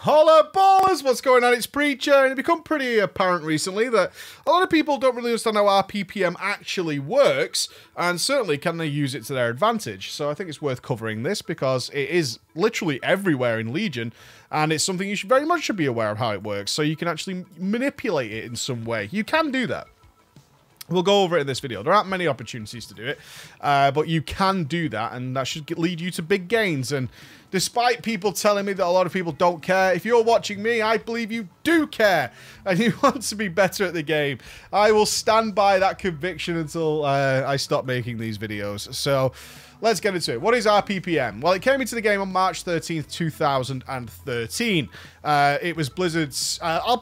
Holla ballers, what's going on? It's Preacher, and it's become pretty apparent recently that a lot of people don't really understand how RPPM actually works, and certainly can they use it to their advantage. So I think it's worth covering this because it is literally everywhere in Legion, and it's something you should very much be aware of how it works, so you can actually manipulate it in some way. You can do that. We'll go over it in this video. There aren't many opportunities to do it, but you can do that, and that should lead you to big gains. And despite people telling me that a lot of people don't care, if you're watching me, I believe you do care, and you want to be better at the game. I will stand by that conviction until I stop making these videos. So let's get into it. What is RPPM? Well, it came into the game on March 13th, 2013. It was Blizzard's... I'll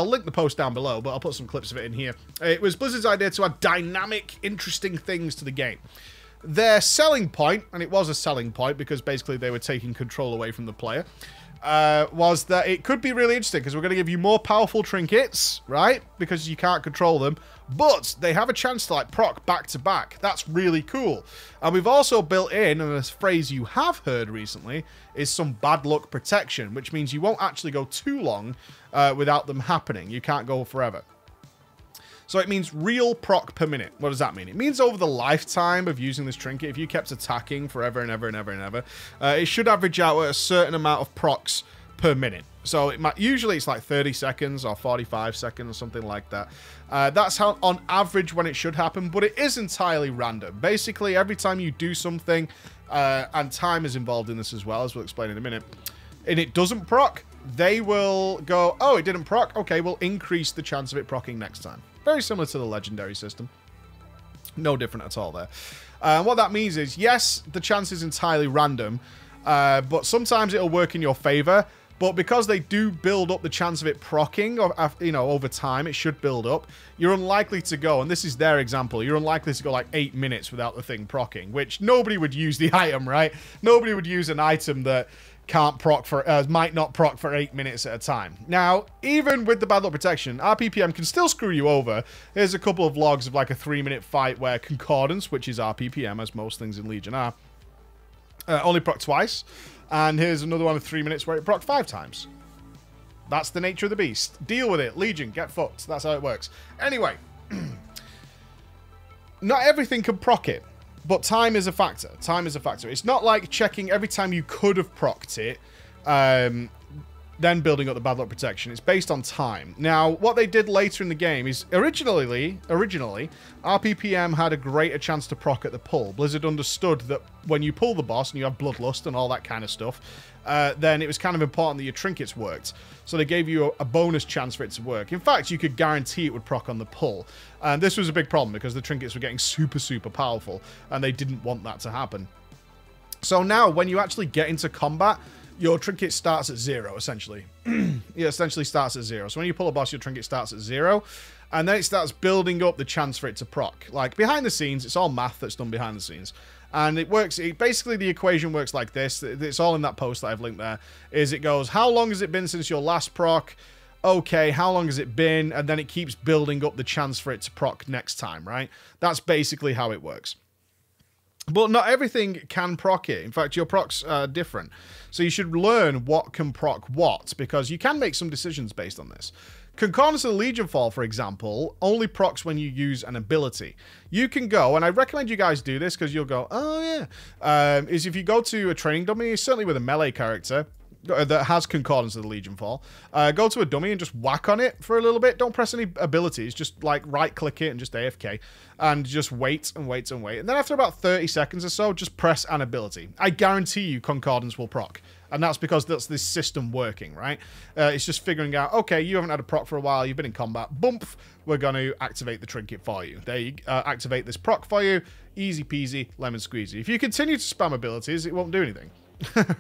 link the post down below, but I'll put some clips of it in here. It was Blizzard's idea to add dynamic, interesting things to the game. Their selling point, and it was a selling point because basically they were taking control away from the player, was that it could be really interesting because we're going to give you more powerful trinkets, right? Because you can't control them, but they have a chance to like proc back to back. That's really cool. And we've also built in, and a phrase you have heard recently, is some bad luck protection, which means you won't actually go too long without them happening. You can't go forever. So it means real proc per minute. What does that mean? It means over the lifetime of using this trinket, if you kept attacking forever and ever and ever and ever, it should average out at a certain amount of procs per minute. So usually it's like 30 seconds or 45 seconds or something like that. That's how on average when it should happen, but it is entirely random. Basically, every time you do something, and time is involved in this as well, as we'll explain in a minute, and it doesn't proc, they will go, oh, it didn't proc? Okay, we'll increase the chance of it procking next time. Very similar to the legendary system. No different at all there. What that means is, yes, the chance is entirely random, but sometimes it'll work in your favor. But because they do build up the chance of it procking, or, you know, over time, it should build up, you're unlikely to go, and this is their example, you're unlikely to go like 8 minutes without the thing procking, which nobody would use the item, right? Nobody would use an item that can't proc for, might not proc for 8 minutes at a time. Now, even with the bad luck protection, RPPM can still screw you over. Here's a couple of logs of like a 3-minute fight where Concordance, which is RPPM, as most things in Legion are, only proc twice. And here's another one of 3 minutes where it proc 5 times. That's the nature of the beast. Deal with it. Legion, get fucked. That's how it works. Anyway, not everything can proc it. But time is a factor. Time is a factor. It's not like checking every time you could have procced it, then building up the bad luck protection. It's based on time. Now, what they did later in the game is originally, RPPM had a greater chance to proc at the pull. Blizzard understood that when you pull the boss and you have bloodlust and all that kind of stuff, then it was kind of important that your trinkets worked. So they gave you a bonus chance for it to work. In fact, you could guarantee it would proc on the pull. And this was a big problem because the trinkets were getting super, super powerful, and they didn't want that to happen. So now, when you actually get into combat, your trinket starts at 0, essentially. It essentially starts at 0. So when you pull a boss, your trinket starts at 0, and then it starts building up the chance for it to proc. Like, behind the scenes, it's all math that's done behind the scenes. And it works, basically the equation works like this. It's all in that post that I've linked there. Is it goes, how long has it been since your last proc? Okay, how long has it been? And then it keeps building up the chance for it to proc next time, right? That's basically how it works. But not everything can proc it. In fact, your procs are different. So you should learn what can proc what, because you can make some decisions based on this. Concordance of the Legion Fall, for example, only procs when you use an ability. You can go, and I recommend you guys do this because you'll go, oh yeah, is if you go to a training dummy, certainly with a melee character that has Concordance of the Legion Fall, go to a dummy and just whack on it for a little bit. Don't press any abilities, just like right click it and just AFK and just wait and wait and wait. And then after about 30 seconds or so, just press an ability. I guarantee you Concordance will proc. And that's because that's this system working, right? It's just figuring out, okay, you haven't had a proc for a while, you've been in combat, bump, we're going to activate the trinket for you. There you activate this proc for you, easy peasy, lemon squeezy. If you continue to spam abilities, it won't do anything.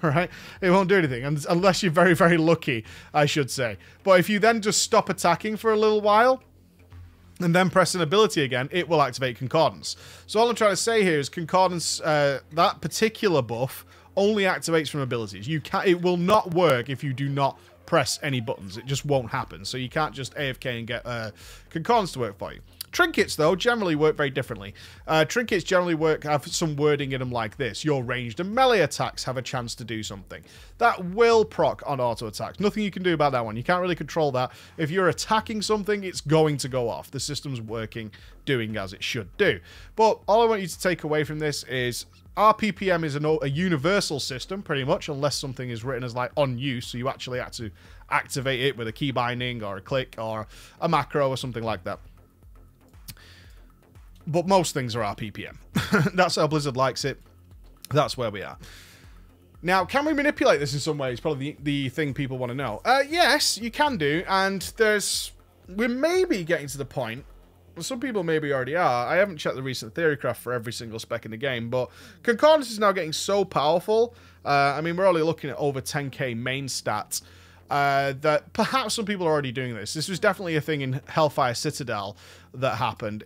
Right? It won't do anything, unless you're very, very lucky, I should say. But if you then just stop attacking for a little while, and then press an ability again, it will activate Concordance. So all I'm trying to say here is Concordance, that particular buff, only activates from abilities. It will not work if you do not press any buttons. It just won't happen. So you can't just AFK and get Concordance to work for you. Trinkets, though, generally work very differently. Trinkets generally have some wording in them like this. Your ranged and melee attacks have a chance to do something. That will proc on auto attacks. Nothing you can do about that one. You can't really control that. If you're attacking something, it's going to go off. The system's working, doing as it should do. But all I want you to take away from this is RPPM is a universal system, pretty much, unless something is written as like on use, so you actually have to activate it with a key binding or a click or a macro or something like that. But most things are RPPM. That's how Blizzard likes it. That's where we are. Now, can we manipulate this in some ways? Probably the thing people want to know. Yes, you can do, and we're maybe getting to the point. Some people maybe already are. I haven't checked the recent theorycraft for every single spec in the game, but Concordance is now getting so powerful. I mean, we're only looking at over 10k main stats. That perhaps some people are already doing this. This was definitely a thing in Hellfire Citadel that happened.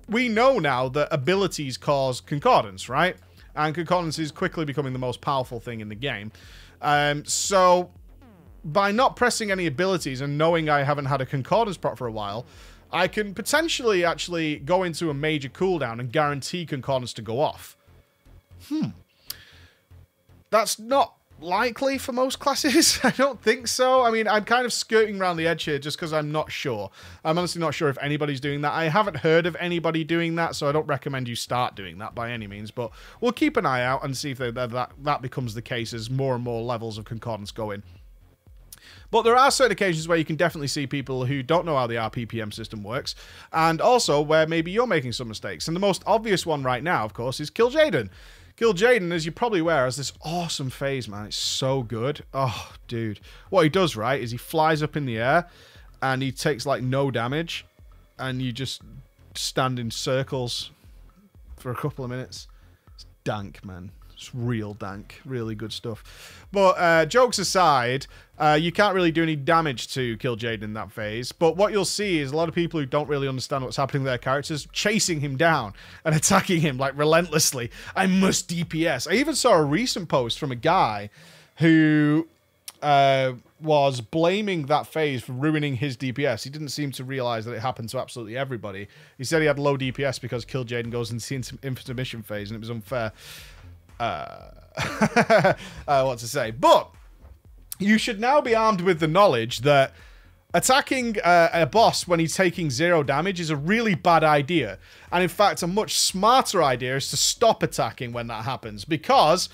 We know now that abilities cause Concordance, right? And Concordance is quickly becoming the most powerful thing in the game. So by not pressing any abilities and knowing I haven't had a Concordance proc for a while, I can potentially actually go into a major cooldown and guarantee Concordance to go off. That's not likely for most classes. I don't think so. I mean, I'm kind of skirting around the edge here just because I'm not sure. I'm honestly not sure if anybody's doing that. I haven't heard of anybody doing that, so I don't recommend you start doing that by any means, but we'll keep an eye out and see if that becomes the case as more and more levels of Concordance go in. But there are certain occasions where you can definitely see people who don't know how the RPPM system works, and also where maybe you're making some mistakes. And the most obvious one right now, of course, is Kill Jaden. Kill Jaden, as you're probably aware, has this awesome phase, man. It's so good. Oh, dude. What he does, right, is he flies up in the air, and he takes, like, no damage, and you just stand in circles for a couple of minutes. It's dank, man. It's real dank. Really good stuff. But jokes aside, you can't really do any damage to Kill Jaden in that phase. But what you'll see is a lot of people who don't really understand what's happening to their characters chasing him down and attacking him like relentlessly. I must DPS. I even saw a recent post from a guy who was blaming that phase for ruining his DPS. He didn't seem to realize that it happened to absolutely everybody. He said he had low DPS because Kill Jaden goes into the intermission phase and it was unfair. What to say, but you should now be armed with the knowledge that attacking a boss when he's taking 0 damage is a really bad idea, and in fact a much smarter idea is to stop attacking when that happens, because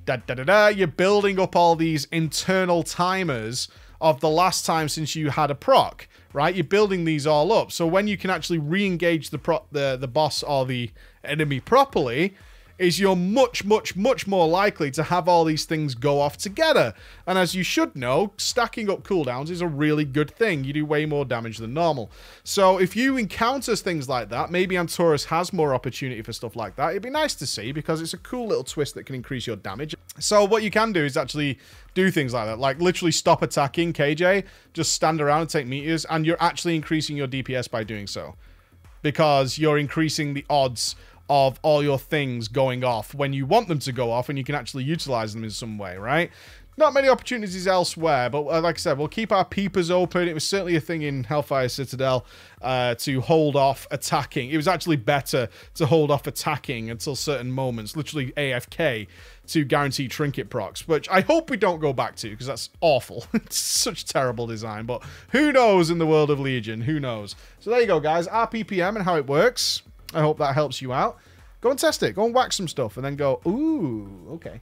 you're building up all these internal timers of the last time since you had a proc, right? You're building these all up, so when you can actually re-engage the boss or the enemy properly, is you're much more likely to have all these things go off together. And as you should know, stacking up cooldowns is a really good thing. You do way more damage than normal. So if you encounter things like that, maybe Antorus has more opportunity for stuff like that. It'd be nice to see, because it's a cool little twist that can increase your damage. So what you can do is actually do things like that, like literally stop attacking KJ, just stand around and take meteors, and you're actually increasing your DPS by doing so, because you're increasing the odds of all your things going off when you want them to go off, and you can actually utilize them in some way, right? Not many opportunities elsewhere, but like I said, we'll keep our peepers open. It was certainly a thing in Hellfire Citadel to hold off attacking. It was actually better to hold off attacking until certain moments, literally AFK, to guarantee trinket procs, which I hope we don't go back to, because that's awful. It's such terrible design, but who knows in the world of Legion? Who knows? So there you go, guys. RPPM and how it works. I hope that helps you out. Go and test it. Go and whack some stuff and then go, ooh, okay.